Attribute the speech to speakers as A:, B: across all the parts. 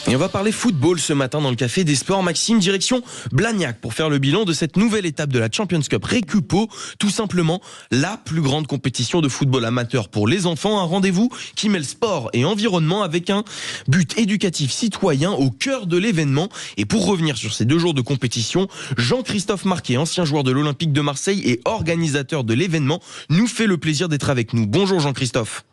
A: Et on va parler football ce matin dans le Café des Sports. Maxime, direction Blagnac pour faire le bilan de cette nouvelle étape de la Champions Cup Récupo. Tout simplement la plus grande compétition de football amateur pour les enfants. Un rendez-vous qui met le sport et environnement avec un but éducatif citoyen au cœur de l'événement. Et pour revenir sur ces 2 jours de compétition, Jean-Christophe Marquet, ancien joueur de l'Olympique de Marseille et organisateur de l'événement, nous fait le plaisir d'être avec nous. Bonjour Jean-Christophe.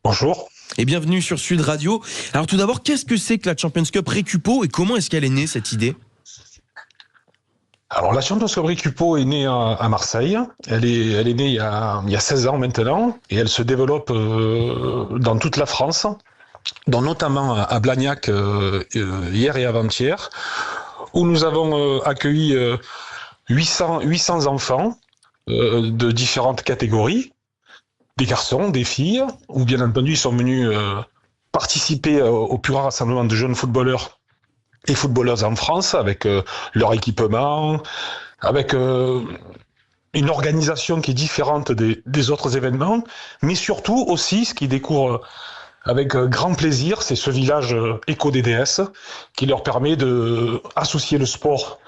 B: Bonjour.
A: Et bienvenue sur Sud Radio. Alors tout d'abord, qu'est-ce que c'est que la Champions Cup Récupo et comment est-ce qu'elle est née cette idée ?
B: Alors la Champions Cup Récupo est née à Marseille. Elle est née il y a 16 ans maintenant et elle se développe dans toute la France, dont notamment à Blagnac hier et avant-hier, où nous avons accueilli 800 enfants de différentes catégories. Des garçons, des filles, où bien entendu ils sont venus participer au plus grand rassemblement de jeunes footballeurs et footballeuses en France avec leur équipement, avec une organisation qui est différente des autres événements, mais surtout aussi ce qu'ils découvrent avec grand plaisir, c'est ce village éco-DDS qui leur permet de associer le sport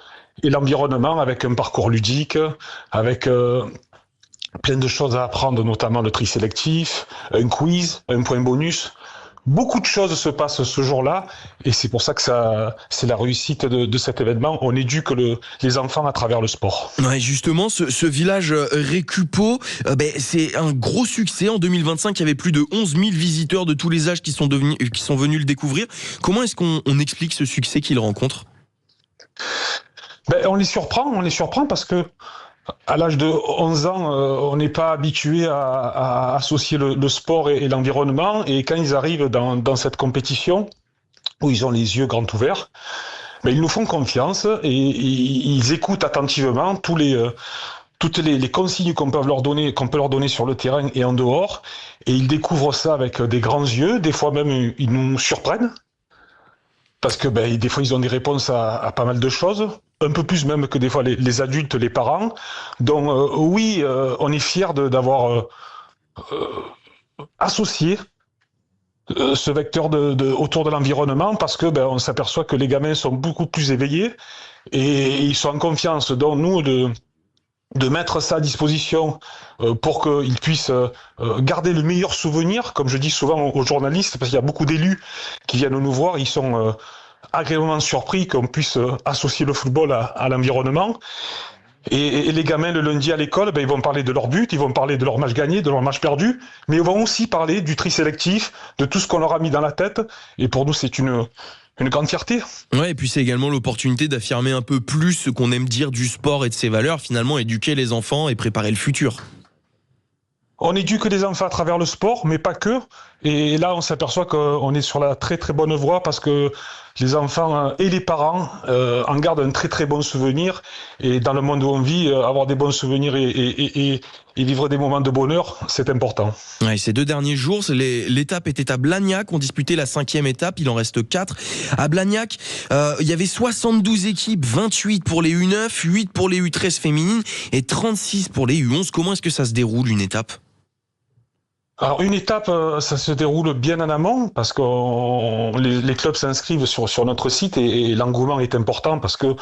B: et l'environnement avec un parcours ludique, avec plein de choses à apprendre, notamment le tri sélectif, un quiz, un point bonus. Beaucoup de choses se passent ce jour-là et c'est pour ça que c'est la réussite de cet événement. On éduque les enfants à travers le sport.
A: Ouais, justement, ce village Récupo, c'est un gros succès. En 2025, il y avait plus de 11 000 visiteurs de tous les âges qui sont venus le découvrir. Comment est-ce qu'on explique ce succès qu'il rencontre ?
B: On les surprend parce que à l'âge de 11 ans, on n'est pas habitué à associer le sport et l'environnement. Et quand ils arrivent dans cette compétition, où ils ont les yeux grands ouverts, ils nous font confiance et ils écoutent attentivement toutes les consignes qu'on peut leur donner sur le terrain et en dehors. Et ils découvrent ça avec des grands yeux. Des fois même, ils nous surprennent. Parce que des fois, ils ont des réponses à pas mal de choses. Un peu plus même que des fois les adultes, les parents. Donc oui, on est fiers d'avoir associé ce vecteur autour de l'environnement parce que on s'aperçoit que les gamins sont beaucoup plus éveillés et ils sont en confiance. Donc nous, de mettre ça à disposition pour qu'ils puissent garder le meilleur souvenir, comme je dis souvent aux journalistes, parce qu'il y a beaucoup d'élus qui viennent nous voir, ils sont agréablement surpris qu'on puisse associer le football à l'environnement. Et les gamins, le lundi à l'école, ils vont parler de leur but, ils vont parler de leur match gagné, de leur match perdu, mais ils vont aussi parler du tri sélectif, de tout ce qu'on leur a mis dans la tête. Et pour nous, c'est une grande fierté.
A: Ouais, et puis c'est également l'opportunité d'affirmer un peu plus ce qu'on aime dire du sport et de ses valeurs, finalement éduquer les enfants et préparer le futur.
B: On éduque les enfants à travers le sport, mais pas que. Et là, on s'aperçoit qu'on est sur la très très bonne voie parce que les enfants et les parents en gardent un très très bon souvenir. Et dans le monde où on vit, avoir des bons souvenirs et vivre des moments de bonheur, c'est important.
A: Ouais, ces 2 derniers jours, l'étape était à Blagnac. On disputait la 5e étape, il en reste 4. À Blagnac, il y avait 72 équipes, 28 pour les U9, 8 pour les U13 féminines et 36 pour les U11. Comment est-ce que ça se déroule une étape ?
B: Alors une étape, ça se déroule bien en amont parce que les clubs s'inscrivent sur notre site et l'engouement est important parce que,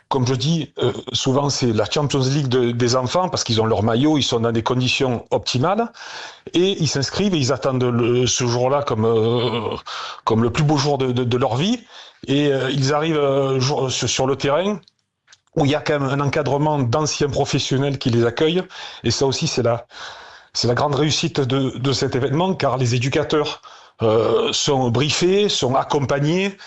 B: comme je dis, souvent c'est la Champions League des enfants parce qu'ils ont leur maillot, ils sont dans des conditions optimales et ils s'inscrivent et ils attendent ce jour-là comme le plus beau jour de leur vie et ils arrivent sur le terrain où il y a quand même un encadrement d'anciens professionnels qui les accueillent et ça aussi c'est la grande réussite de cet événement, car les éducateurs sont briefés, sont accompagnés.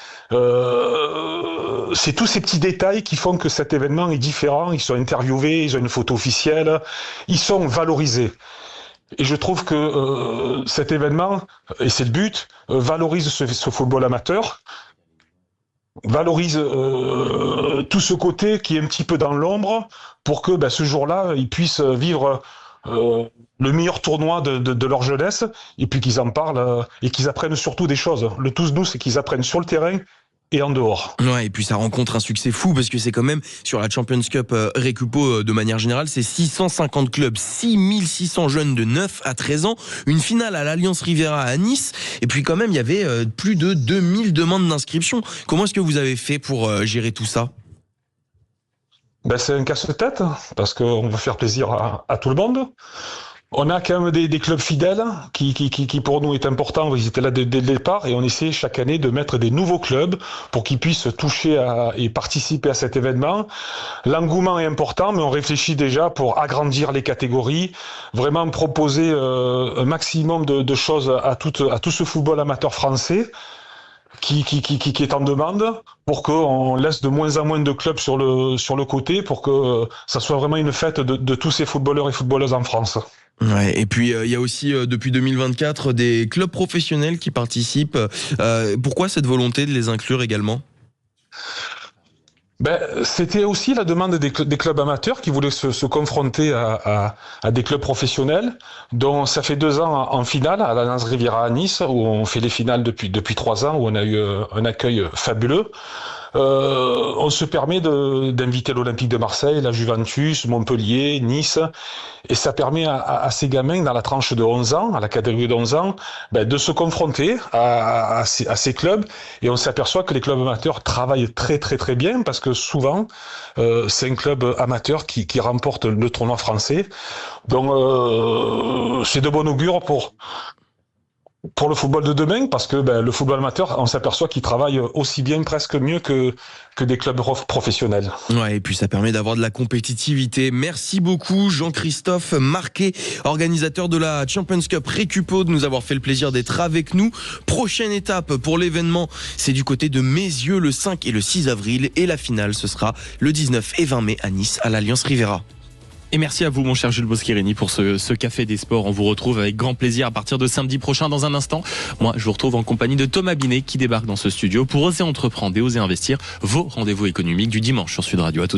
B: C'est tous ces petits détails qui font que cet événement est différent. Ils sont interviewés, ils ont une photo officielle, ils sont valorisés. Et je trouve que cet événement, et c'est le but, valorise ce football amateur, valorise tout ce côté qui est un petit peu dans l'ombre pour que ce jour-là, ils puissent vivre le meilleur tournoi de leur jeunesse et puis qu'ils en parlent et qu'ils apprennent surtout des choses. Le tous nous, c'est qu'ils apprennent sur le terrain et en dehors.
A: Ouais, et puis ça rencontre un succès fou parce que c'est quand même sur la Champions Cup Récupo de manière générale, c'est 650 clubs, 6600 jeunes de 9 à 13 ans, une finale à l'Alliance Riviera à Nice, et puis quand même il y avait plus de 2000 demandes d'inscription. Comment est-ce que vous avez fait pour gérer tout ça ?
B: Ben, c'est un casse-tête, parce qu'on veut faire plaisir à tout le monde. On a quand même des clubs fidèles qui pour nous est important. Ils étaient là dès le départ et on essaie chaque année de mettre des nouveaux clubs pour qu'ils puissent toucher et participer à cet événement. L'engouement est important, mais on réfléchit déjà pour agrandir les catégories, vraiment proposer un maximum de choses à tout ce football amateur français qui est en demande, pour qu'on laisse de moins en moins de clubs sur le côté, pour que ça soit vraiment une fête de tous ces footballeurs et footballeuses en France.
A: Ouais, et puis il y a aussi depuis 2024 des clubs professionnels qui participent. Pourquoi cette volonté de les inclure également ?
B: Ben, c'était aussi la demande des clubs amateurs qui voulaient se confronter à des clubs professionnels, dont ça fait 2 ans en finale à l'Alliance Riviera à Nice, où on fait les finales depuis 3 ans, où on a eu un accueil fabuleux. On se permet d'inviter l'Olympique de Marseille, la Juventus, Montpellier, Nice, et ça permet à ces gamins dans la tranche de 11 ans, à la catégorie de 11 ans, de se confronter à ces clubs, et on s'aperçoit que les clubs amateurs travaillent très très très bien, parce que souvent c'est un club amateur qui remporte le tournoi français, donc c'est de bon augure pour le football de demain, parce que le football amateur, on s'aperçoit qu'il travaille aussi bien, presque mieux que des clubs professionnels.
A: Ouais, et puis ça permet d'avoir de la compétitivité. Merci beaucoup Jean-Christophe Marquet, organisateur de la Champions Cup Récupo, de nous avoir fait le plaisir d'être avec nous. Prochaine étape pour l'événement, c'est du côté de Mézieux le 5 et le 6 avril, et la finale ce sera le 19 et 20 mai à Nice, à l'Alliance Riviera.
C: Et merci à vous, mon cher Jules Boscherini, pour ce Café des Sports. On vous retrouve avec grand plaisir à partir de samedi prochain. Dans un instant, moi, je vous retrouve en compagnie de Thomas Binet qui débarque dans ce studio pour Oser Entreprendre et Oser Investir, vos rendez-vous économiques du dimanche sur Sud Radio. À tout de suite.